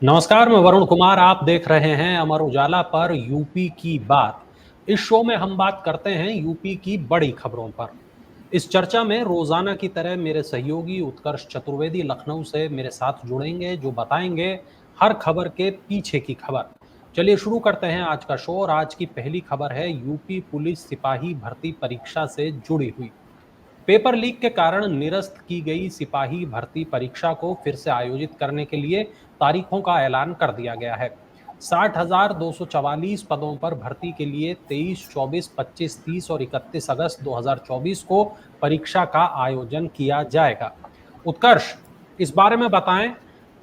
नमस्कार, मैं वरुण कुमार। आप देख रहे हैं अमर उजाला पर यूपी की बात। इस शो में हम बात करते हैं यूपी की बड़ी खबरों पर। इस चर्चा में रोजाना की तरह मेरे सहयोगी उत्कर्ष चतुर्वेदी लखनऊ से मेरे साथ जुड़ेंगे, जो बताएंगे हर खबर के पीछे की खबर। चलिए शुरू करते हैं आज का शो। और आज की पहली खबर है यूपी पुलिस सिपाही भर्ती परीक्षा से जुड़ी हुई। पेपर लीक के कारण निरस्त की गई सिपाही भर्ती परीक्षा को फिर से आयोजित करने के लिए तारीखों का ऐलान कर दिया गया है। 60,244 पदों पर भर्ती के लिए 23, 24, 25, 30 और 31 अगस्त 2024 को परीक्षा का आयोजन किया जाएगा। उत्कर्ष, इस बारे में बताएं,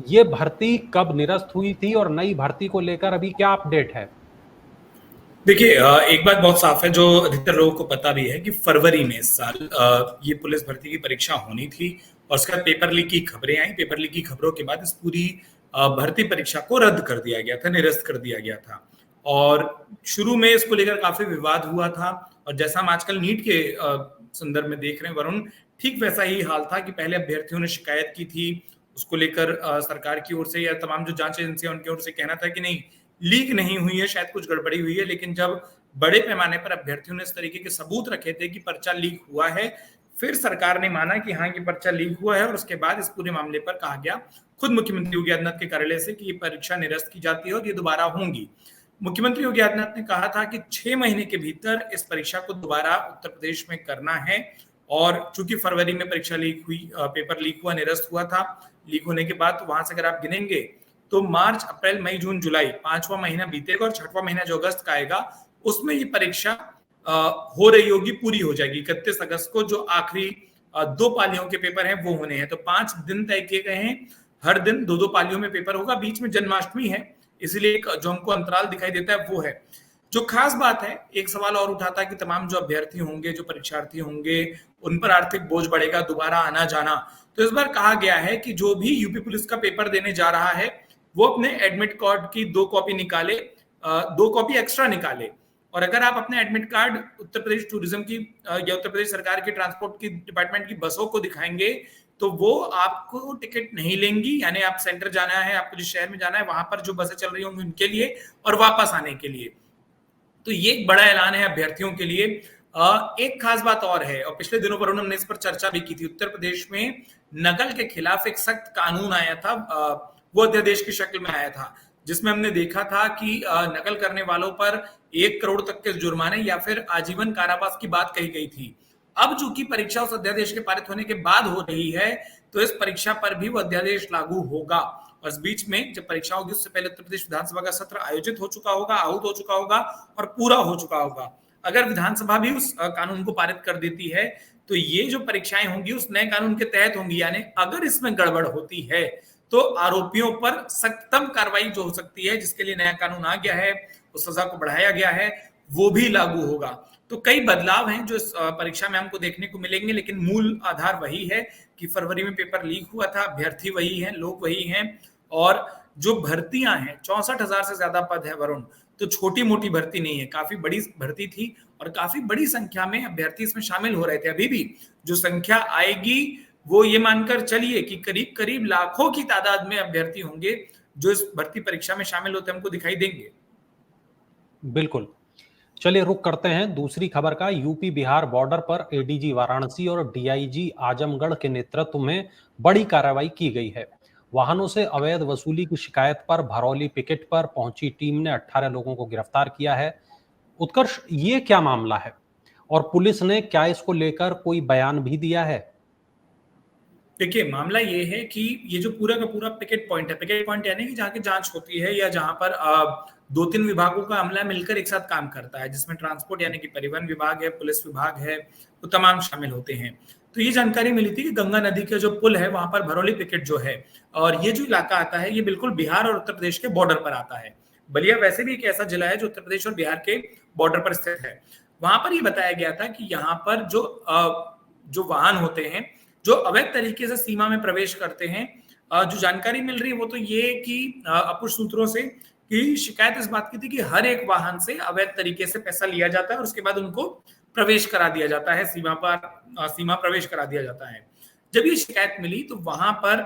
ये भर्ती कब निरस्त हुई थी और नई भर्ती को लेकर अभी क्या अपडेट है? देखिए, एक बात बहुत साफ है जो अधिकतर लोगों को पता भी है कि फरवरी में इस साल ये पुलिस भर्ती की परीक्षा होनी थी और उसके बाद पेपर लीक की खबरें आई। पेपर लीक की खबरों के बाद इस पूरी भर्ती परीक्षा को रद्द कर दिया गया था, निरस्त कर दिया गया था। और शुरू में इसको लेकर काफी विवाद हुआ था और जैसा हम आजकल नीट के संदर्भ में देख रहे हैं वरुण, ठीक वैसा ही हाल था कि पहले अभ्यर्थियों ने शिकायत की थी। उसको लेकर सरकार की ओर से या तमाम जो जांच एजेंसियां उनकी ओर से कहना था कि नहीं, लीक नहीं हुई है, शायद कुछ गड़बड़ी हुई है। लेकिन जब बड़े पैमाने पर अभ्यर्थियों ने इस तरीके के सबूत रखे थे कि पर्चा लीक हुआ है, फिर सरकार ने माना कि हाँ, ये पर्चा लीक हुआ है और उसके बाद इस पूरे मामले पर कहा गया खुद मुख्यमंत्री योगी आदित्यनाथ के कार्यालय से कि ये परीक्षा निरस्त की जाती है और ये दोबारा होंगी। मुख्यमंत्री योगी आदित्यनाथ ने कहा था कि 6 महीने के भीतर इस परीक्षा को दोबारा उत्तर प्रदेश में करना है। और चूंकि फरवरी में परीक्षा लीक हुई, पेपर लीक हुआ, निरस्त हुआ था, लीक होने के बाद तो वहां से अगर आप गिनेंगे तो मार्च, अप्रैल, मई, जून, जुलाई 5वां महीना बीतेगा और 6वां महीना जो अगस्त का आएगा उसमें ये परीक्षा हो रही होगी, पूरी हो जाएगी। 31 अगस्त को जो आखिरी 2 पालियों के पेपर हैं वो होने हैं। तो 5 दिन तय किए गए हैं, हर दिन 2-2 पालियों में पेपर होगा। बीच में जन्माष्टमी है, इसलिए जो हमको अंतराल दिखाई देता है वो है। जो खास बात है, एक सवाल और उठाता है कि तमाम जो अभ्यर्थी होंगे, जो परीक्षार्थी होंगे, उन पर आर्थिक बोझ बढ़ेगा, दोबारा आना जाना। तो इस बार कहा गया है कि जो भी यूपी पुलिस का पेपर देने जा रहा है वो अपने एडमिट कार्ड की 2 कॉपी निकाले, 2 कॉपी एक्स्ट्रा निकाले। और अगर आप अपने admit card Uttar Pradesh tourism की या उत्तर प्रदेश सरकार की ट्रांसपोर्ट की डिपार्टमेंट की बसों को दिखाएंगे तो वो आपको टिकट नहीं लेंगी। यानी आप सेंटर जाना है, आपको जिस शहर में जाना है वहां पर जो बसें चल रही होंगी उनके लिए और वापस आने के लिए। तो ये एक बड़ा ऐलान है अभ्यर्थियों के लिए। एक खास बात और है, और पिछले दिनों पर हमने इस पर चर्चा भी की थी। उत्तर प्रदेश में नकल के खिलाफ एक सख्त कानून आया था, वो अध्यादेश की शक्ल में आया था, जिसमें हमने देखा था कि नकल करने वालों पर 1 करोड़ तक के जुर्माने या फिर आजीवन कारावास की बात कही गई थी। अब चूंकि परीक्षा उस अध्यादेश के पारित होने के बाद हो रही है, तो इस परीक्षा पर भी वो अध्यादेश लागू होगा। और इस बीच में जब परीक्षा होगी उससे पहले उत्तर प्रदेश विधानसभा का सत्र आयोजित हो चुका होगा, आहूत हो चुका होगा और पूरा हो चुका होगा। अगर विधानसभा भी उस कानून को पारित कर देती है तो ये जो परीक्षाएं होंगी उस नए कानून के तहत होंगी। यानी अगर इसमें गड़बड़ होती है तो आरोपियों पर सख्तम कार्रवाई जो हो सकती है, जिसके लिए नया कानून आ गया है, उस सजा को बढ़ाया गया है, वो भी लागू होगा। तो कई बदलाव हैं जो इस परीक्षा में हमको देखने को मिलेंगे, लेकिन मूल आधार वही है कि फरवरी में पेपर लीक हुआ था, अभ्यर्थी वही हैं, लोग वही हैं। और जो भर्तियां हैं, 64,000 से ज्यादा पद है वरुण, तो छोटी मोटी भर्ती नहीं है, काफी बड़ी भर्ती थी और काफी बड़ी संख्या में अभ्यर्थी इसमें शामिल हो रहे थे। अभी भी जो संख्या आएगी वो ये मानकर चलिए कि करीब करीब लाखों की तादाद में अभ्यर्थी होंगे जो इस भर्ती परीक्षा में शामिल होते हमको दिखाई देंगे। बिल्कुल। चलिए रुक करते हैं दूसरी खबर का। यूपी बिहार बॉर्डर पर एडीजी वाराणसी और डीआईजी आजमगढ़ के नेतृत्व में बड़ी कार्रवाई की गई है। वाहनों से अवैध वसूली की शिकायत पर भरौली पिकेट पर पहुंची टीम ने 18 लोगों को गिरफ्तार किया है। उत्कर्ष, ये क्या मामला है और पुलिस ने क्या इसको लेकर कोई बयान भी दिया है? देखिए, मामला ये है कि ये जो पूरा का पूरा पिकेट पॉइंट है, पिकेट पॉइंट यानी कि जहाँ की जांच होती है या जहां पर 2-3 विभागों का अमला मिलकर एक साथ काम करता है, जिसमें ट्रांसपोर्ट यानी कि परिवहन विभाग है, पुलिस विभाग है, वो तमाम शामिल होते हैं। तो ये जानकारी मिली थी कि गंगा नदी का जो पुल है वहां पर भरौली पिकेट जो है, और ये जो इलाका आता है ये बिल्कुल बिहार और उत्तर प्रदेश के बॉर्डर पर आता है। बलिया वैसे भी एक ऐसा जिला है जो उत्तर प्रदेश और बिहार के बॉर्डर पर स्थित है। वहां पर ये बताया गया था कि यहाँ पर जो वाहन होते हैं जो अवैध तरीके से सीमा में प्रवेश करते हैं, जो जानकारी मिल रही है वो तो ये कि अपुष्ट सूत्रों से कि शिकायत इस बात की थी कि हर एक वाहन से अवैध तरीके से पैसा लिया जाता है और उसके बाद उनको प्रवेश करा दिया जाता है, सीमा पर सीमा प्रवेश करा दिया जाता है। जब ये शिकायत मिली तो वहां पर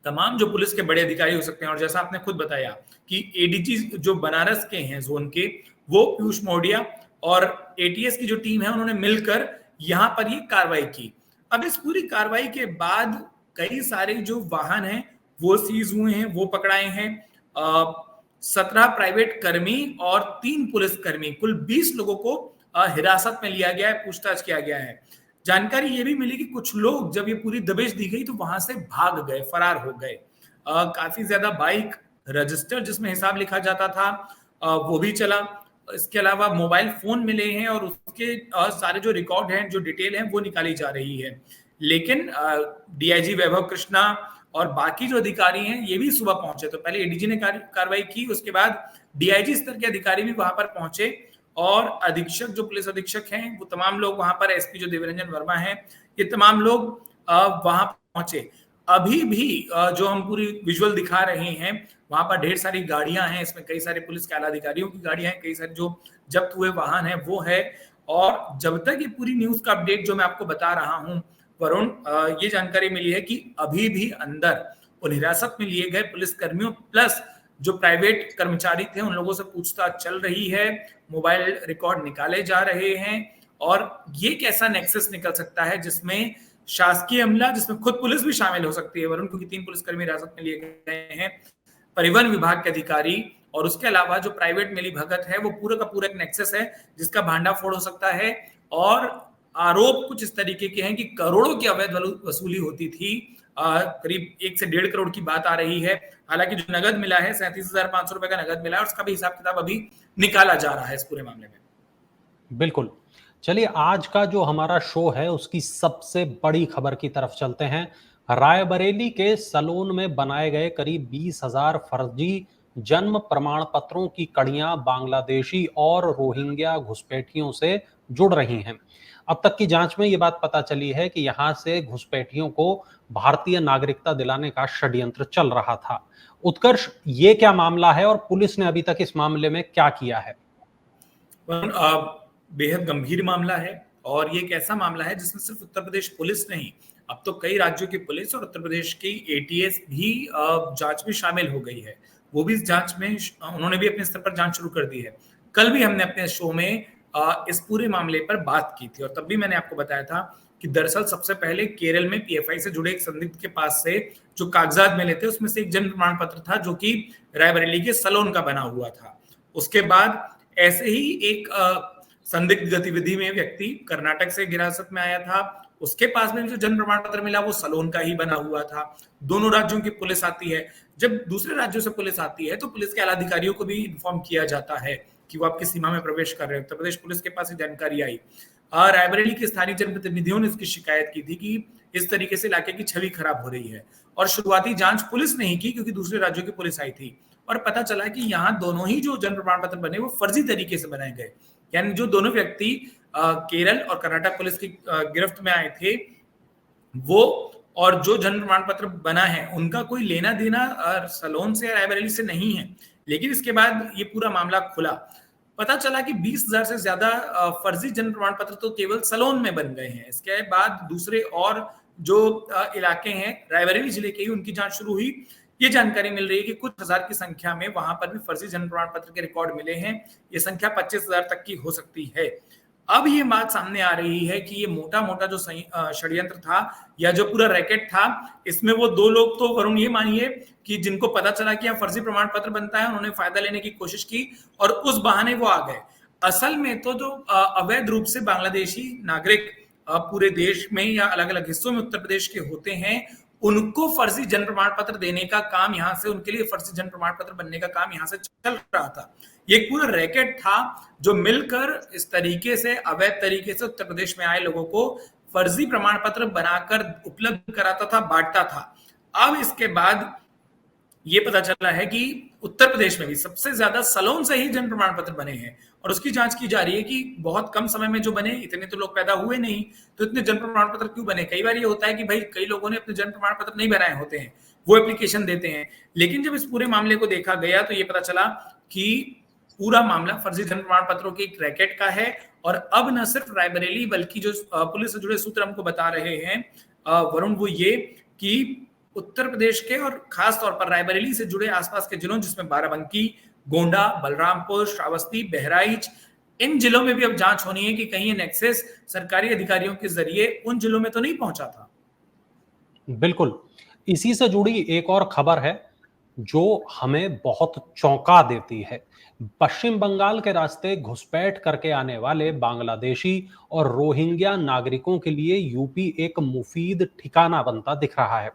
तमाम जो पुलिस के बड़े अधिकारी हो सकते हैं, और जैसा आपने खुद बताया कि एडीजी जो बनारस के हैं जोन के, वो पीयूष मौर्य और एटीएस की जो टीम है उन्होंने मिलकर यहां पर ये कार्रवाई की। अब इस पूरी कार्रवाई के बाद कई सारे जो वाहन हैं वो सीज हुए हैं, वो पकड़ाए हैं। 17 प्राइवेट कर्मी और 3 पुलिस कर्मी, कुल 20 लोगों को हिरासत में लिया गया है, पूछताछ किया गया है। जानकारी ये भी मिली कि कुछ लोग जब ये पूरी दबिश दी गई तो वहां से भाग गए, फरार हो गए। काफी ज्यादा बाइक, रजिस्टर जिसमें हिसाब लिखा जाता था, वो भी चला। इसके अलावा मोबाइल फोन मिले हैं और उसके सारे जो रिकॉर्ड हैं, जो डिटेल है, वो निकाली जा रही है। लेकिन डीआईजी वैभव कृष्णा और बाकी जो अधिकारी हैं ये भी सुबह पहुंचे। तो पहले एडीजी ने कार्रवाई की, उसके बाद डीआईजी स्तर के अधिकारी भी वहां पर पहुंचे और अधीक्षक, जो पुलिस अधीक्षक हैं, वो तमाम लोग वहां पर, एसपी जो देवरंजन वर्मा हैं, ये तमाम लोग वहां पहुंचे। अभी भी जो हम पूरी विजुअल दिखा रहे हैं, वहां पर ढेर सारी गाड़ियां हैं, इसमें कई सारे पुलिस के आला अधिकारियों की गाड़ियां हैं, कई सारे जो जब्त हुए वाहन हैं वो है। और जब तक ये पूरी न्यूज का अपडेट जो मैं आपको बता रहा हूं वरुण, ये जानकारी मिली है कि अभी भी अंदर उन हिरासत में लिए गए पुलिस कर्मियों प्लस जो प्राइवेट कर्मचारी थे उन लोगों से पूछताछ चल रही है, मोबाइल रिकॉर्ड निकाले जा रहे हैं। और ये कैसा नेक्सस निकल सकता है जिसमें शासकीय अमला, जिसमें खुद पुलिस भी शामिल हो सकती है वरुण, क्योंकि 3 पुलिसकर्मी हिरासत में लिए गए हैं, परिवहन विभाग के अधिकारी, और उसके अलावा जो प्राइवेट मिली भगत है, वो पूरा का पूरा एक नेक्सस है जिसका भांडाफोड़ हो सकता है। और आरोप कुछ इस तरीके के हैं कि करोड़ों की अवैध वसूली होती थी। करीब 1 से 1.5 करोड़ की बात आ रही है। हालांकि जो नगद मिला है 37,500 रुपए का नगद मिला है, उसका भी हिसाब किताब अभी निकाला जा रहा है इस पूरे मामले में। बिल्कुल। चलिए, आज का जो हमारा शो है उसकी सबसे बड़ी खबर की तरफ चलते हैं। रायबरेली के सलोन में बनाए गए करीब 20,000 फर्जी जन्म प्रमाण पत्रों की कड़ियां बांग्लादेशी और रोहिंग्या घुसपैठियों से जुड़ रही हैं। अब तक की जांच में यह बात पता चली है कि यहां से घुसपैठियों को भारतीय नागरिकता दिलाने का षड्यंत्र चल रहा था। उत्कर्ष, ये क्या मामला है और पुलिस ने अभी तक इस मामले में क्या किया है? बेहद गंभीर मामला है और ये एक ऐसा मामला है जिसमें सिर्फ उत्तर प्रदेश पुलिस नहीं, अब तो कई राज्यों की पुलिस और उत्तर प्रदेश की एटीएस भी जांच में शामिल हो गई है। वो भी इस जांच में उन्होंने भी अपने स्तर पर जांच शुरू कर दी है। कल भी हमने अपने शो में इस पूरे मामले पर बात की थी और तब भी मैंने आपको बताया था कि दरअसल सबसे पहले केरल में पीएफआई से जुड़े एक संदिग्ध के पास से जो कागजात मिले थे उसमें से एक जन्म प्रमाण पत्र था जो कि रायबरेली के सलोन का बना हुआ था। उसके बाद ऐसे ही एक संदिग्ध गतिविधि में व्यक्ति कर्नाटक से हिरासत में आया था, उसके पास में जो जन्म प्रमाण पत्र मिला वो सलोन का ही बना हुआ था। दोनों राज्यों की पुलिस आती है, जब दूसरे राज्यों से पुलिस आती है तो पुलिस के आला अधिकारियों को भी इन्फॉर्म किया जाता है कि वो आपकी सीमा में प्रवेश कर रहे हैं। उत्तर प्रदेश पुलिस के पास ये जानकारी आई। रायबरेली के स्थानीय जनप्रतिनिधियों ने इसकी शिकायत की थी कि इस तरीके से इलाके की छवि खराब हो रही है और शुरुआती जांच पुलिस ने ही की क्योंकि दूसरे राज्यों की पुलिस आई थी और पता चला कि यहाँ दोनों ही जो जन्म प्रमाण पत्र बने वो फर्जी तरीके से बनाए गए। यानी जो दोनों व्यक्ति केरल और कर्नाटक पुलिस की गिरफ्त में आए थे वो और जो जन्म प्रमाण पत्र बना है उनका कोई लेना देना सलोन से रायबरेली से नहीं है। लेकिन इसके बाद ये पूरा मामला खुला, पता चला कि 20,000 से ज्यादा फर्जी जन्म प्रमाण पत्र तो केवल सलोन में बन गए हैं। इसके बाद दूसरे और जो इलाके हैं रायबरेली जिले के ही उनकी जांच शुरू हुई। ये जानकारी मिल रही है कि कुछ हजार की संख्या में वहां पर भी फर्जी जन्म प्रमाण पत्र के रिकॉर्ड मिले हैं। ये संख्या 25,000 तक की हो सकती है। अब ये बात सामने आ रही है कि ये मोटा मोटा जो षड्यंत्र था या जो पूरा रैकेट था, इसमें वो 2 लोग तो वरुण ये मानिए कि जिनको पता चला कि यहाँ फर्जी प्रमाण पत्र बनता है, उन्होंने फायदा लेने की कोशिश की और उस बहाने वो आ गए। असल में तो जो अवैध रूप से बांग्लादेशी नागरिक पूरे देश में या अलग अलग हिस्सों में उत्तर प्रदेश के होते हैं, उनको फर्जी जन्म प्रमाण पत्र देने का काम यहाँ से, उनके लिए फर्जी जन्म प्रमाण पत्र बनने का काम यहाँ से चल रहा था। ये पूरा रैकेट था जो मिलकर इस तरीके से अवैध तरीके से उत्तर प्रदेश में आए लोगों को फर्जी प्रमाण पत्र बनाकर उपलब्ध कराता था, बांटता था। अब इसके बाद ये पता चला है कि उत्तर प्रदेश में भी सबसे ज्यादा सलोन से ही जन्म प्रमाण पत्र बने हैं और उसकी जांच की जा रही है कि बहुत कम समय में जो बने, इतने तो लोग पैदा हुए नहीं, तो इतने जन्म प्रमाण पत्र क्यों बने। कई बार ये होता है कि भाई कई लोगों ने अपने जन्म प्रमाण पत्र नहीं बनाए होते हैं, वो एप्लीकेशन देते हैं। लेकिन जब इस पूरे मामले को देखा गया तो ये पता चला कि पूरा मामला फर्जी जन्म प्रमाण पत्रों के एक रैकेट का है। और अब न सिर्फ रायबरेली बल्कि जो पुलिस से जुड़े सूत्र हमको बता रहे हैं वरुण, वो ये कि उत्तर प्रदेश के और खास तौर पर रायबरेली से जुड़े आसपास के जिलों जिसमें बाराबंकी, गोंडा, बलरामपुर, श्रावस्ती, बहराइच, इन जिलों में भी अब जांच होनी है कि कहीं ये नेक्सस सरकारी अधिकारियों के जरिए उन जिलों में तो नहीं पहुंचा था। बिल्कुल। इसी से जुड़ी एक और खबर है जो हमें बहुत चौंका देती है। पश्चिम बंगाल के रास्ते घुसपैठ करके आने वाले बांग्लादेशी और रोहिंग्या नागरिकों के लिए यूपी एक मुफीद ठिकाना बनता दिख रहा है।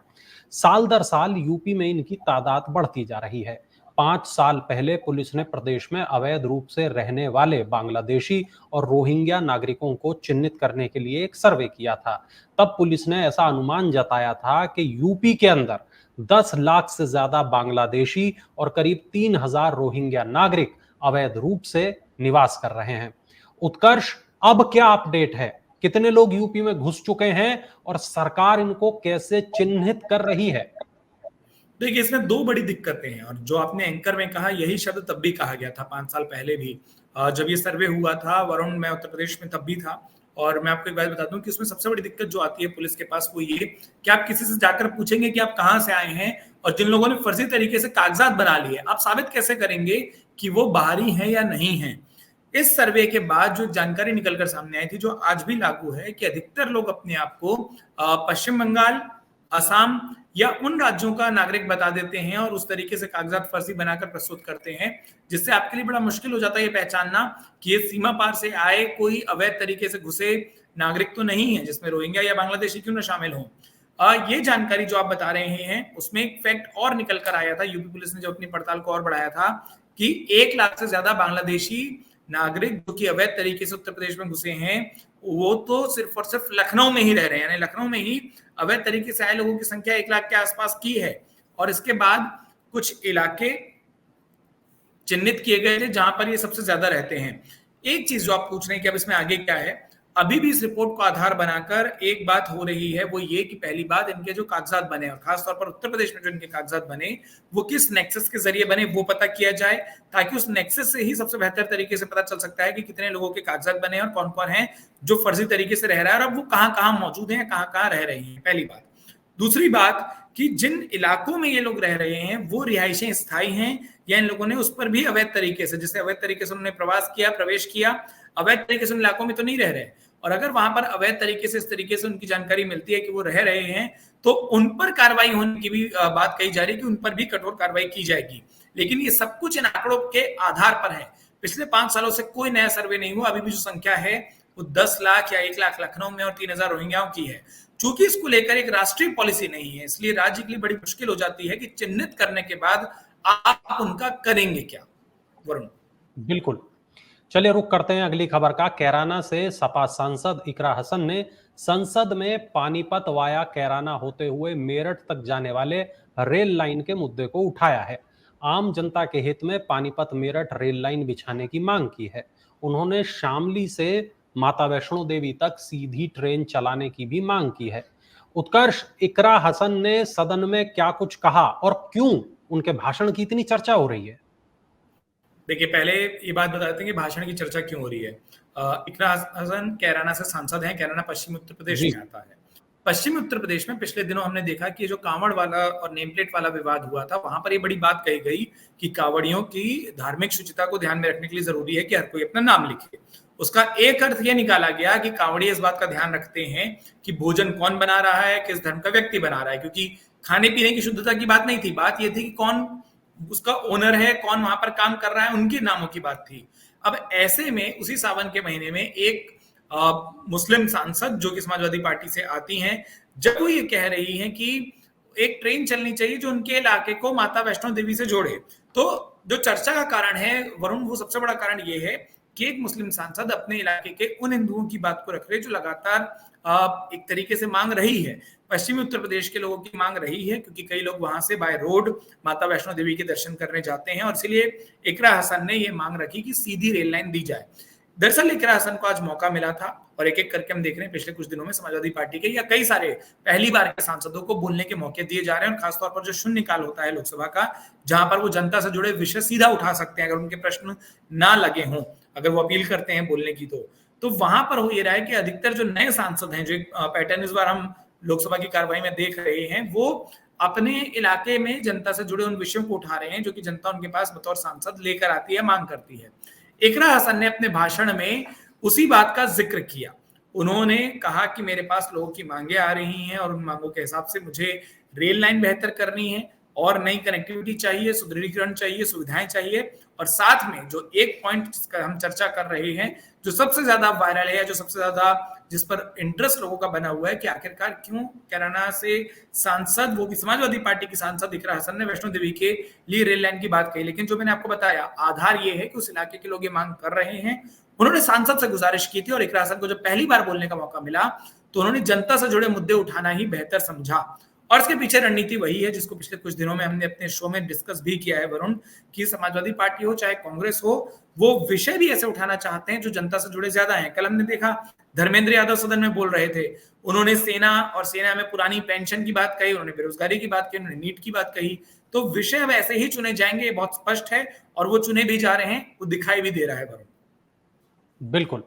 साल दर साल यूपी में इनकी तादाद बढ़ती जा रही है। 5 साल पहले पुलिस ने प्रदेश में अवैध रूप से रहने वाले बांग्लादेशी और रोहिंग्या नागरिकों को चिन्हित करने के लिए एक सर्वे किया था। तब पुलिस ने ऐसा अनुमान जताया था कि यूपी के अंदर 10 लाख से ज्यादा बांग्लादेशी और करीब 3,000 रोहिंग्या नागरिक अवैध रूप से निवास कर रहे हैं। उत्कर्ष, अब क्या अपडेट है? कितने लोग यूपी में घुस चुके हैं और सरकार इनको कैसे चिन्हित कर रही है? देखिए, इसमें दो बड़ी दिक्कतें हैं और जो आपने एंकर में कहा यही शब्द तब भी कहा गया था 5 साल पहले भी। जब ये सर्वे हुआ था वरुण, मैं उत्तर प्रदेश में तब भी था और मैं आपको एक बात बता दूं कि उसमें सबसे बड़ी दिक्कत जो आती है पुलिस के पास वो ये कि आप किसी से जाकर पूछेंगे कि आप कहां से आए हैं, और जिन लोगों ने फर्जी तरीके से कागजात बना लिए आप साबित कैसे करेंगे कि वो बाहरी हैं या नहीं हैं। इस सर्वे के बाद जो जानकारी निकलकर सामने आई थी, जो आज भी लागू है, कि अधिकतर लोग अपने आप को पश्चिम बंगाल, असम या उन राज्यों का नागरिक बता देते हैं और उस तरीके से कागजात फर्जी बनाकर प्रस्तुत करते हैं, जिससे आपके लिए बड़ा मुश्किल हो जाता है ये पहचानना कि ये सीमा पार से आए कोई अवैध तरीके से घुसे नागरिक तो नहीं है, जिसमें रोहिंग्या या बांग्लादेशी क्यों न शामिल हो। ये जानकारी जो आप बता रहे हैं उसमें एक फैक्ट और निकल कर आया था, यूपी पुलिस ने जो अपनी पड़ताल को और बढ़ाया था, कि 1 लाख से ज्यादा बांग्लादेशी नागरिक जो कि अवैध तरीके से उत्तर प्रदेश में घुसे हैं, वो तो सिर्फ और सिर्फ लखनऊ में ही रह रहे हैं, यानी लखनऊ में ही अवैध तरीके से आए लोगों की संख्या 1 लाख के आसपास की है। और इसके बाद कुछ इलाके चिन्हित किए गए थे जहां पर ये सबसे ज्यादा रहते हैं। एक चीज जो आप पूछ रहे हैं कि अब इसमें आगे क्या है, अभी भी इस रिपोर्ट को आधार बनाकर एक बात हो रही है, वो ये कि पहली बात, इनके जो कागजात बने और खासतौर पर उत्तर प्रदेश में जो इनके कागजात बने वो किस नेक्सस के जरिए बने वो पता किया जाए, ताकि उस नेक्सस से ही सबसे बेहतर तरीके से पता चल सकता है कि कितने लोगों के कागजात बने और कौन कौन है जो फर्जी तरीके से रह रहा है और अब वो कहाँ कहाँ मौजूद है, कहाँ कहाँ रह रहे हैं, पहली बात। दूसरी बात कि जिन इलाकों में ये लोग रह रहे हैं वो रिहायशें स्थायी हैं या इन लोगों ने उस पर भी अवैध तरीके से, जैसे अवैध तरीके से उन्होंने प्रवास किया, प्रवेश किया, अवैध तरीके से उन इलाकों में तो नहीं रह रहे। और अगर वहां पर अवैध तरीके से इस तरीके से उनकी जानकारी मिलती है कि वो रह रहे हैं तो उन पर कार्रवाई होने की भी बात कही जा रही है कि उन पर भी कठोर कार्रवाई की जाएगी। लेकिन ये सब कुछ इन आंकड़ों के आधार पर है। पिछले 5 सालों से कोई नया सर्वे नहीं हुआ। अभी भी जो संख्या है वो 10 लाख या 1 लाख लखनऊ में और 3,000 रोहिंग्याओं की है। चूंकि इसको लेकर एक राष्ट्रीय पॉलिसी नहीं है, इसलिए राज्य के लिए बड़ी मुश्किल हो जाती है कि चिन्हित करने के बाद आप उनका करेंगे क्या। वरुण, बिल्कुल। चलिए रुक करते हैं अगली खबर का। कैराना से सपा सांसद इकरा हसन ने संसद में पानीपत वाया कैराना होते हुए मेरठ तक जाने वाले रेल लाइन के मुद्दे को उठाया है। आम जनता के हित में पानीपत मेरठ रेल लाइन बिछाने की मांग की है। उन्होंने शामली से माता वैष्णो देवी तक सीधी ट्रेन चलाने की भी मांग की है। उत्कर्ष, इकरा हसन ने सदन में क्या कुछ कहा और क्यों उनके भाषण की इतनी चर्चा हो रही है? देखिए, पहले ये बात बता देते हैं कि भाषण की चर्चा क्यों हो रही है। इकरा हसन कैराना से सांसद हैं। कैराना पश्चिमी उत्तर प्रदेश में आता है। पश्चिमी उत्तर प्रदेश में पिछले दिनों हमने देखा कि जो कांवड़ वाला और नेम प्लेट वाला विवाद हुआ था, वहां पर ये बड़ी बात कही गई कि कांवड़ियों की धार्मिक शुचिता को ध्यान में रखने के लिए जरूरी है कि हर कोई अपना नाम लिखे। उसका एक अर्थ यह निकाला गया कि कांवड़िया इस बात का ध्यान रखते हैं कि भोजन कौन बना रहा है, किस धर्म का व्यक्ति बना रहा है, क्योंकि खाने पीने की शुद्धता की बात नहीं थी। बात यह थी कि कौन उसका ओनर है, कौन वहां पर काम कर रहा है, उनके नामों की बात थी। अब ऐसे में उसी सावन के महीने में एक मुस्लिम सांसद जो कि समाजवादी पार्टी से आती हैं, जब वो ये कह रही हैं कि एक ट्रेन चलनी चाहिए जो उनके इलाके को माता वैष्णो देवी से जोड़े, तो जो चर्चा का कारण है वरुण, वो सबसे बड़ा कारण ये है कि एक मुस्लिम सांसद अपने इलाके के उन हिंदुओं की बात को रख रहे जो लगातार एक तरीके से मांग रही है, पश्चिमी उत्तर प्रदेश के लोगों की मांग रही है, क्योंकि कई लोग वहां से बाय रोड माता वैष्णो देवी के दर्शन करने जाते हैं और इसलिए इकरा हसन ने यह मांग रखी कि सीधी रेल लाइन दी जाए। दरअसल इकरा हसन को आज मौका मिला था और एक एक करके हम देख रहे हैं पिछले कुछ दिनों में समाजवादी पार्टी के या कई सारे पहली बार के सांसदों को बोलने के मौके दिए जा रहे हैं, और खासतौर पर जो शून्यकाल होता है लोकसभा का, जहां पर वो जनता से जुड़े विषय सीधा उठा सकते हैं अगर उनके प्रश्न ना लगे हों, अगर वो अपील करते हैं बोलने की। तो वहां पर हो ये रहा है कि अधिकतर जो नए सांसद हैं, जो पैटर्न इस बार हम लोकसभा की कार्रवाई में देख रहे हैं, वो अपने इलाके में जनता से जुड़े उन विषयों को उठा रहे हैं जो कि जनता उनके पास बतौर सांसद लेकर आती है, मांग करती है। इकरा हसन ने अपने भाषण में उसी बात का जिक्र किया। उन्होंने कहा कि मेरे पास लोगों की मांगे आ रही हैं और उन मांगों के हिसाब से मुझे रेल लाइन बेहतर करनी है और नई कनेक्टिविटी चाहिए, सुदृढ़ीकरण चाहिए, सुविधाएं चाहिए। और साथ में जो एक पॉइंट जिसका हम चर्चा कर रहे हैं, जो सबसे ज्यादा वायरल है, जो सबसे ज्यादा जिस पर इंटरेस्ट लोगों का बना हुआ है कि आखिरकार क्यों कैराना से सांसद, वो भी समाजवादी पार्टी की सांसद इकरा हसन ने वैष्णो देवी के लिए रेल लाइन की बात कही। लेकिन जो मैंने आपको बताया, आधार ये है कि उस इलाके के लोग ये मांग कर रहे हैं। उन्होंने सांसद से गुजारिश की थी और इकरा हसन को जब पहली बार बोलने का मौका मिला तो उन्होंने जनता से जुड़े मुद्दे उठाना ही बेहतर समझा। और इसके पीछे रणनीति वही है जिसको पिछले कुछ दिनों में हमने अपने शो में डिस्कस भी किया है वरुण, कि समाजवादी पार्टी हो चाहे कांग्रेस हो, वो विषय भी ऐसे उठाना चाहते हैं जो जनता से जुड़े ज्यादा हैं। कल हमने देखा धर्मेंद्र यादव सदन में बोल रहे थे, उन्होंने सेना और सेना में पुरानी पेंशन की बात कही, उन्होंने बेरोजगारी की बात कही, उन्होंने नीट की बात कही। तो विषय अब ऐसे ही चुने जाएंगे, ये बहुत स्पष्ट है और वो चुने भी जा रहे हैं, वो दिखाई भी दे रहा है वरुण। बिल्कुल।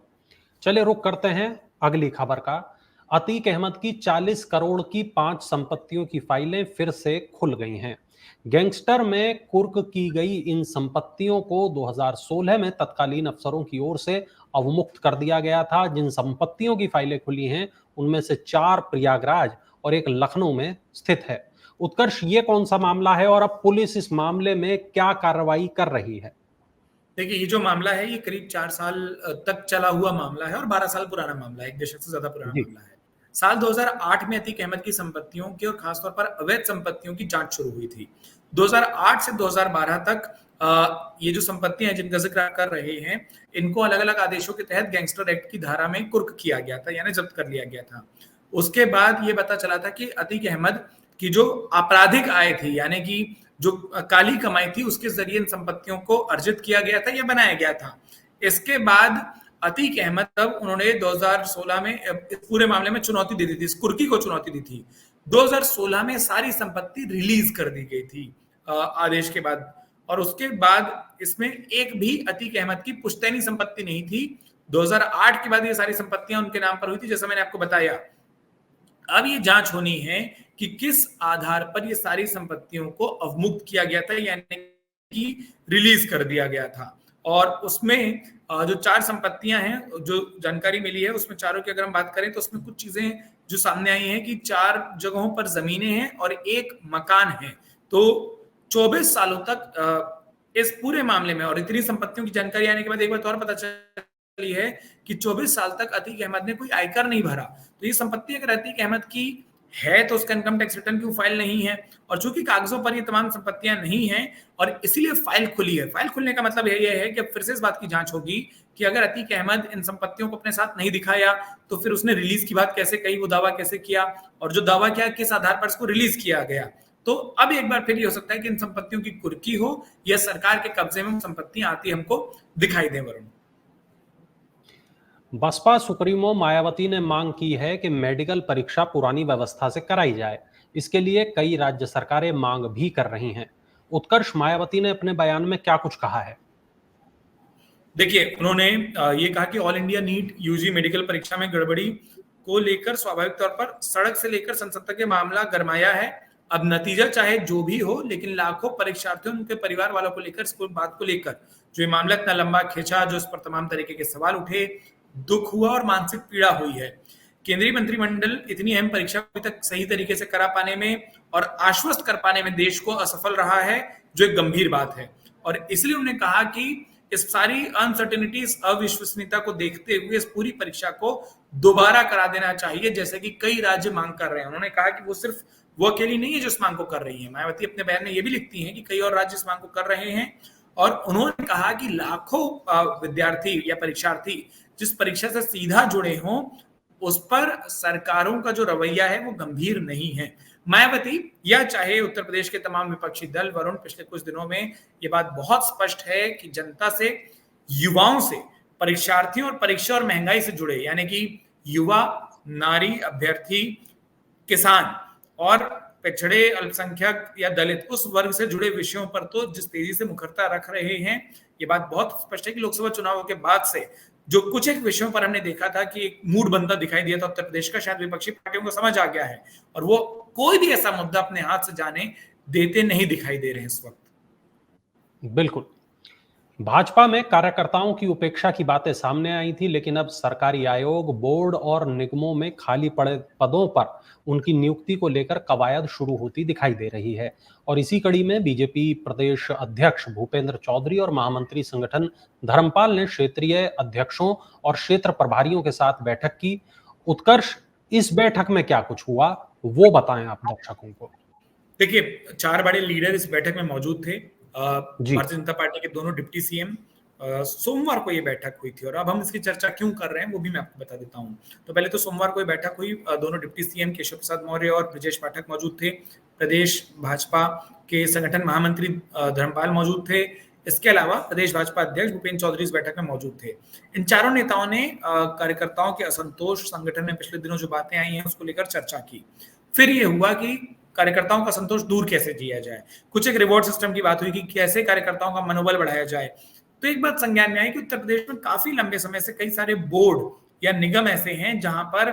चलिए रुक करते हैं अगली खबर का। अतीक अहमद की 40 करोड़ की 5 संपत्तियों की फाइलें फिर से खुल गई हैं। गैंगस्टर में कुर्क की गई इन संपत्तियों को 2016 में तत्कालीन अफसरों की ओर से अवमुक्त कर दिया गया था। जिन संपत्तियों की फाइलें खुली हैं उनमें से 4 प्रयागराज और एक लखनऊ में स्थित है। उत्कर्ष, ये कौन सा मामला है और अब पुलिस इस मामले में क्या कार्रवाई कर रही है? देखिए, ये जो मामला है ये करीब 4 साल तक चला हुआ मामला है और 12 साल पुराना मामला है, 1 दशक से ज्यादा पुराना मामला है। साल 2008 में अतीक अहमद की संपत्तियों की और खासतौर पर अवैध संपत्तियों की जांच शुरू हुई थी। 2008 से 2012 तक ये जो संपत्तियां जिनका जिक्र आप कर रहे हैं, इनको अलग अलग आदेशों के तहत गैंगस्टर एक्ट की धारा में कुर्क किया गया था, यानी जब्त कर लिया गया था। उसके बाद ये पता चला था कि अतीक अहमद की जो आपराधिक आय थी, यानी कि जो काली कमाई थी, उसके जरिए इन संपत्तियों को अर्जित किया गया था या बनाया गया था। इसके बाद अतीक अहमद, तब उन्होंने 2016 में इस पूरे मामले में चुनौती दे दी थी, इस कुर्की को चुनौती दी थी। 2016 में सारी संपत्ति रिलीज कर दी गई थी आदेश के बाद, और उसके बाद इसमें एक भी अतीक अहमद की पुश्तैनी संपत्ति नहीं थी। 2008 के बाद ये सारी संपत्तियां उनके नाम पर हुई थी, जैसा मैंने आपको बताया। अब ये जांच होनी है कि किस आधार पर ये सारी संपत्तियों को अवमुक्त किया गया था, यानी कि रिलीज कर दिया गया था। और उसमें जो 4 संपत्तियां हैं, जो जानकारी मिली है उसमें चारों की अगर हम बात करें तो उसमें कुछ चीजें जो सामने आई हैं कि 4 जगहों पर जमीनें हैं और एक मकान है। तो 24 सालों तक इस पूरे मामले में, और इतनी संपत्तियों की जानकारी आने के बाद एक बात और पता चली है कि 24 साल तक अतीक अहमद ने कोई आयकर नहीं भरा। तो ये संपत्ति अगर अतीक अहमद की है तो उसका इनकम टैक्स रिटर्न क्यों फाइल नहीं है? और चूंकि कागजों पर ये तमाम संपत्तियां नहीं हैं और इसीलिए फाइल खुली है। फाइल खुलने का मतलब ये है कि अब फिर से इस बात की जांच होगी कि अगर अतीक अहमद इन संपत्तियों को अपने साथ नहीं दिखाया तो फिर उसने रिलीज की बात कैसे कही, वो दावा कैसे किया, और जो दावा किया किस आधार पर इसको रिलीज किया गया। तो अब एक बार फिर ये हो सकता है कि इन संपत्तियों की कुर्की हो या सरकार के कब्जे में संपत्तियां आती हमको दिखाई दे वरुण। बसपा सुप्रीमो मायावती ने मांग की है कि मेडिकल परीक्षा पुरानी व्यवस्था से कराई जाए। इसके लिए कई राज्य सरकारें मांग भी कर रही हैं। उत्कर्ष, मायावती ने अपने बयान में क्या कुछ कहा है? देखिए, उन्होंने ये कहा कि all India NEET UG medical परीक्षा में गड़बड़ी को लेकर स्वाभाविक तौर पर सड़क से लेकर संसद तक ये मामला गरमाया है। अब नतीजा चाहे जो भी हो, लेकिन लाखों परीक्षार्थियों उनके परिवार वालों को लेकर, इस बात को लेकर जो ये मामला इतना लंबा खींचा, जो इस पर तमाम तरीके के सवाल उठे, दुख हुआ और मानसिक पीड़ा हुई है। केंद्रीय मंत्रिमंडल इतनी अहम परीक्षा अभी तक सही तरीके से करा पाने में और आश्वस्त कर पाने में देश को असफल रहा है, जो एक गंभीर बात है। और इसलिए उन्होंने कहा कि इस सारी अनसर्टेनिटीज, अविश्वसनीयता को देखते हुए इस पूरी परीक्षा को दोबारा करा देना चाहिए, जैसे कि कई राज्य मांग कर रहे हैं। उन्होंने कहा कि वो सिर्फ वो अकेली नहीं है जो इस मांग को कर रही है। मायावती अपने बयान में ये भी लिखती हैं कि कई और राज्य इस मांग को कर रहे हैं। और उन्होंने कहा कि लाखों विद्यार्थी या परीक्षार्थी जिस परीक्षा से सीधा जुड़े हों, उस पर सरकारों का जो रवैया है वो गंभीर नहीं है। मायावती या चाहे उत्तर प्रदेश के तमाम विपक्षी दल वरुण, पिछले कुछ दिनों में ये बात बहुत स्पष्ट है कि जनता से, युवाओं से, परीक्षार्थियों और परीक्षा और महंगाई से जुड़े, यानी कि युवा, नारी, अभ्यर्थी, किसान और पिछड़े, अल्पसंख्यक या दलित, उस वर्ग से जुड़े विषयों पर तो जिस तेजी से मुखरता रख रहे हैं, ये बात बहुत स्पष्ट है कि लोकसभा चुनाव के बाद से जो कुछ एक विषयों पर हमने देखा था कि एक मूड बनता दिखाई दिया था उत्तर प्रदेश का, शायद विपक्षी पार्टियों को समझ आ गया है और वो कोई भी ऐसा मुद्दा अपने हाथ से जाने देते नहीं दिखाई दे रहे हैं इस वक्त। बिल्कुल। भाजपा में कार्यकर्ताओं की उपेक्षा की बातें सामने आई थी, लेकिन अब सरकारी आयोग, बोर्ड और निगमों में खाली पड़े पदों पर उनकी नियुक्ति को लेकर कवायद शुरू होती दिखाई दे रही है। और इसी कड़ी में बीजेपी प्रदेश अध्यक्ष भूपेंद्र चौधरी और महामंत्री संगठन धर्मपाल ने क्षेत्रीय अध्यक्षों और क्षेत्र प्रभारियों के साथ बैठक की। उत्कर्ष, इस बैठक में क्या कुछ हुआ, वो बताएं आप दर्शकों को। देखिए, 4 बड़े लीडर इस बैठक में मौजूद थे। जी। भारतीय जनता पार्टी के दोनों डिप्टी सीएम, सोमवार को ये बैठक हुई थी और अब हम इसकी चर्चा क्यों कर रहे हैं वो भी मैं आपको बता देता हूँ। तो पहले तो सोमवार को ये बैठक हुई, दोनों डिप्टी सीएम केशव प्रसाद मौर्य और ब्रजेश पाठक मौजूद थे। प्रदेश भाजपा के संगठन महामंत्री धर्मपाल मौजूद थे। इसके अलावा प्रदेश भाजपा अध्यक्ष भूपेंद्र चौधरी इस बैठक में मौजूद थे। इन चारों नेताओं ने कार्यकर्ताओं के असंतोष, संगठन में पिछले दिनों जो बातें आई हैं उसको लेकर चर्चा की। फिर ये हुआ कि कार्यकर्ताओं का संतोष दूर कैसे किया जाए। कुछ एक रिवॉर्ड सिस्टम की बात हुई कि कैसे कार्यकर्ताओं का मनोबल बढ़ाया जाए। तो एक बात संज्ञान में आई कि उत्तर प्रदेश में काफी लंबे समय से कई सारे बोर्ड या निगम ऐसे हैं जहां पर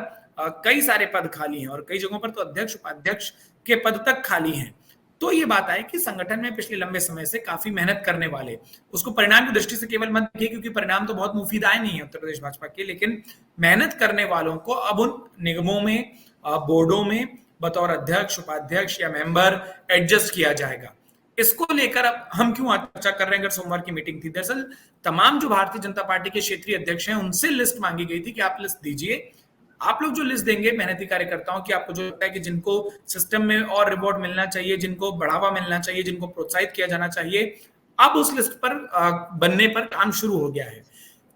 कई सारे पद खाली हैं और कई जगहों पर तो अध्यक्ष उपाध्यक्ष के पद तक खाली हैं। तो ये बात आई कि संगठन में पिछले लंबे समय से काफी मेहनत करने वाले, उसको परिणाम की दृष्टि से केवल मत देखिए क्योंकि परिणाम तो बहुत मुफीद आए नहीं है उत्तर प्रदेश भाजपा के, लेकिन मेहनत करने वालों को अब उन निगमों में, बोर्डों में बतौर अध्यक्ष, उपाध्यक्ष या मेंबर एडजस्ट किया जाएगा। इसको लेकर अब हम क्यों आज चर्चा कर रहे हैं? अगर सोमवार की मीटिंग थी, दरअसल तमाम जो भारतीय जनता पार्टी के क्षेत्रीय अध्यक्ष हैं उनसे लिस्ट मांगी गई थी कि आप लिस्ट दीजिए। आप लोग जो लिस्ट देंगे मेहनती कार्यकर्ताओं की, आपको जो लगता है कि जिनको सिस्टम में और रिवॉर्ड मिलना चाहिए, जिनको बढ़ावा मिलना चाहिए, जिनको प्रोत्साहित किया जाना चाहिए, अब उस लिस्ट पर बनने पर काम शुरू हो गया है।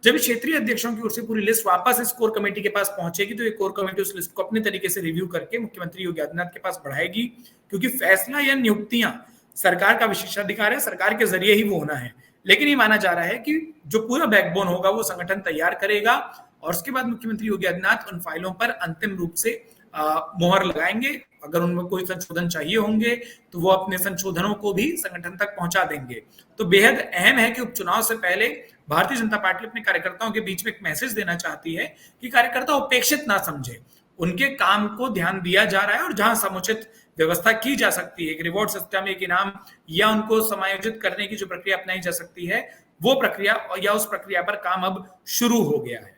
जब क्षेत्रीय अध्यक्षों की ओर से पूरी लिस्ट वापस इस कोर कमेटी के पास पहुंचेगी तो ये कोर कमेटी उस लिस्ट को अपने तरीके से रिव्यू करके मुख्यमंत्री योगी आदित्यनाथ के पास बढ़ाएगी, क्योंकि फैसला या नियुक्तियां सरकार का विशेषाधिकार है, सरकार के जरिए ही वो होना है। लेकिन ये माना जा रहा है कि जो पूरा बैकबोन होगा वो संगठन तैयार करेगा और उसके बाद मुख्यमंत्री योगी आदित्यनाथ उन फाइलों पर अंतिम रूप से मोहर लगाएंगे। अगर उनमें कोई संशोधन चाहिए होंगे तो वो अपने संशोधनों को भी संगठन तक पहुंचा देंगे। तो बेहद अहम है कि उपचुनाव से पहले भारतीय जनता पार्टी अपने कार्यकर्ताओं के बीच में एक मैसेज देना चाहती है कि कार्यकर्ता उपेक्षित ना समझे, उनके काम को ध्यान दिया जा रहा है और जहां समुचित व्यवस्था की जा सकती है, एक रिवॉर्ड सिस्टम, एक इनाम या उनको समायोजित करने की जो प्रक्रिया अपनाई जा सकती है, वो प्रक्रिया या उस प्रक्रिया पर काम अब शुरू हो गया है।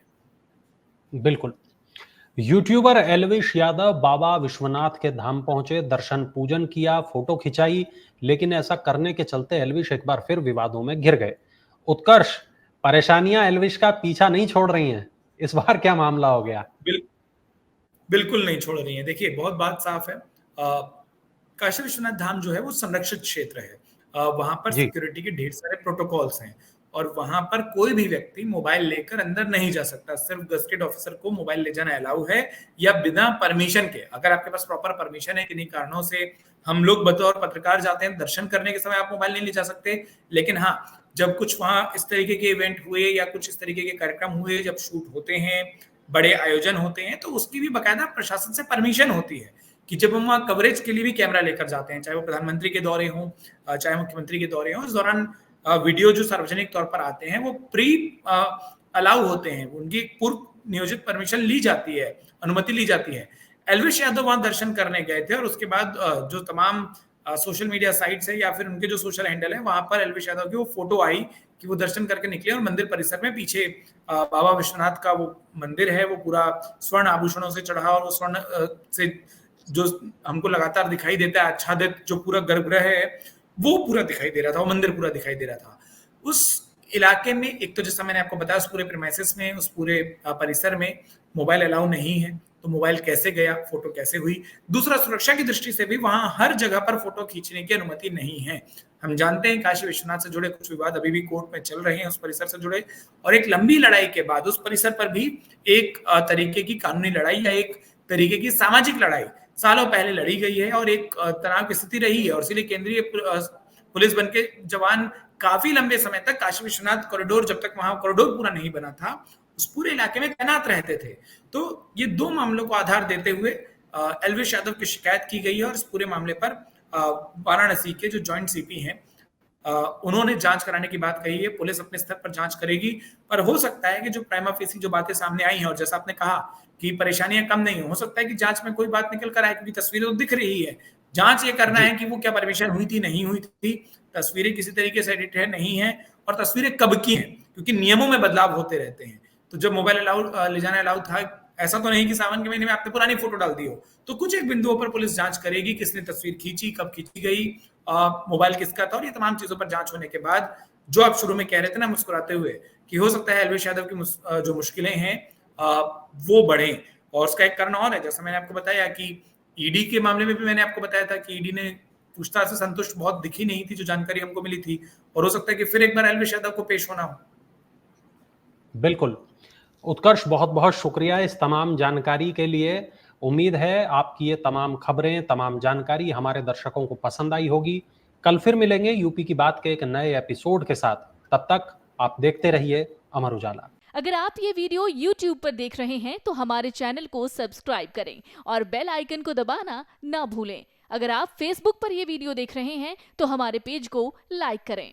बिल्कुल। यूट्यूबर एल्विश यादव बाबा विश्वनाथ के धाम पहुंचे, दर्शन पूजन किया, फोटो खिंचाई, लेकिन ऐसा करने के चलते एल्विश एक बार फिर विवादों में घिर गए। उत्कर्ष, परेशानियां एल्विश का पीछा नहीं छोड़ रही हैं, इस बार क्या मामला हो गया? बिल्कुल नहीं छोड़ रही है। देखिए, बहुत बात साफ है। काशी विश्वनाथ धाम जो है वो संरक्षित क्षेत्र है। वहां पर सिक्योरिटी के ढेर सारे प्रोटोकॉल्स हैं और वहां पर कोई भी व्यक्ति मोबाइल लेकर अंदर नहीं जा सकता। सिर्फ गजेटेड ऑफिसर को मोबाइल ले जाना अलाउ है या बिना परमिशन के। अगर आपके पास प्रॉपर परमिशन है, किन्हीं कारणों से हम लोग बतौर पत्रकार जाते हैं, दर्शन करने के समय आप मोबाइल नहीं ले जा सकते। लेकिन हाँ, जब कुछ वहां इस तरीके के इवेंट हुए या कुछ इस तरीके के कार्यक्रम हुए, जब शूट होते हैं, बड़े आयोजन होते हैं, तो उसकी भी बाकायदा प्रशासन से परमिशन होती है कि जब हम वहाँ कवरेज के लिए भी कैमरा लेकर जाते हैं, चाहे वो प्रधानमंत्री के दौरे हों, चाहे मुख्यमंत्री के दौरे हों, इस दौरान वीडियो जो सार्वजनिक तौर पर आते हैं वो प्री अलाउ होते हैं, उनकी पूर्व नियोजित परमिशन ली जाती है, अनुमति ली जाती है। एल्विश यादव वहां दर्शन करने गए थे और उसके बाद जो तमाम सोशल मीडिया साइट्स है या फिर उनके जो सोशल हैंडल है, वहां पर एल्विश यादव की वो फोटो आई कि वो दर्शन करके निकले और मंदिर परिसर में पीछे बाबा विश्वनाथ का वो मंदिर है, वो पूरा स्वर्ण आभूषणों से चढ़ा और वो स्वर्ण से जो हमको लगातार दिखाई देता है, आच्छादित जो पूरा गर्भगृह है वो पूरा दिखाई दे रहा था, वो मंदिर पूरा दिखाई दे रहा था। उस इलाके में एक तो जैसा मैंने आपको बताया, उस पूरे प्रीमाइसेस में, उस पूरे परिसर में मोबाइल अलाउ नहीं है, तो मोबाइल कैसे गया, फोटो कैसे हुई? दूसरा, सुरक्षा की दृष्टि से भी वहां हर जगह पर फोटो खींचने की अनुमति नहीं है। हम जानते हैं काशी विश्वनाथ से जुड़े कुछ विवाद अभी भी कोर्ट में चल रहे हैं उस परिसर से जुड़े, और एक लंबी लड़ाई के बाद उस परिसर पर भी एक तरीके की कानूनी लड़ाई या एक तरीके की सामाजिक लड़ाई सालों पहले लड़ी गई है और एक तनाव की स्थिति रही है। और इसलिए केंद्रीय पुलिस बल के जवान काफी लंबे समय तक काशी विश्वनाथ कॉरिडोर, जब तक वहां कॉरिडोर पूरा नहीं बना था, उस पूरे इलाके में तैनात रहते थे। तो ये दो मामलों को आधार देते हुए एल्विश यादव की शिकायत की गई है और इस पूरे मामले पर वाराणसी के जो ज्वाइंट सीपी हैं उन्होंने जांच कराने की बात कही है, पुलिस अपने स्तर पर जांच करेगी, पर हो सकता है कि जो प्राइमा फेसी जो बातें सामने आई हैं और जैसा आपने कहा कि परेशानियां कम नहीं हो सकता है कि जांच में कोई बात निकल कर आए, क्योंकि तस्वीरें तो दिख रही है। जांच ये करना जी, है कि वो क्या परमिशन हुई थी, नहीं हुई थी, तस्वीरें किसी तरीके से एडिट है, नहीं है, और तस्वीरें कब की हैं, क्योंकि नियमों में बदलाव होते रहते हैं। तो जब मोबाइल अलाउड ले जाना अलाउड था, ऐसा तो नहीं कि सावन के महीने में आपने पुरानी फोटो डाल दी हो। तो कुछ एक बिंदुओं पर पुलिस जांच करेगी, किसने तस्वीर खींची, कब खींची गई, मोबाइल किसका था, और ये तमाम चीजों पर जांच होने के बाद जो आप शुरू में कह रहे थे ना मुस्कुराते हुए कि हो सकता है अल्पेश यादव की जो मुश्किलें हैं वो बढ़े। और उसका एक कारण और है, जैसा मैंने आपको बताया कि ईडी के मामले में भी मैंने आपको बताया था कि ईडी ने पूछताछ से संतुष्ट बहुत दिखी नहीं थी, जो जानकारी हमको मिली थी, और हो सकता है कि फिर एक बार अल्पेश यादव को पेश होना हो। बिल्कुल। उत्कर्ष, बहुत-बहुत शुक्रिया इस तमाम जानकारी के लिए। उम्मीद है आपकी ये तमाम खबरें, तमाम जानकारी हमारे दर्शकों को पसंद आई होगी। कल फिर मिलेंगे यूपी की बात के एक नए एपिसोड के साथ। तब तक आप देखते रहिए अमर उजाला। अगर आप ये वीडियो YouTube पर देख रहे हैं तो हमारे चैनल को सब्सक्राइब करें और बेल आइकन को दबाना ना भूलें। अगर आप Facebook पर ये वीडियो देख रहे हैं तो हमारे पेज को लाइक करें।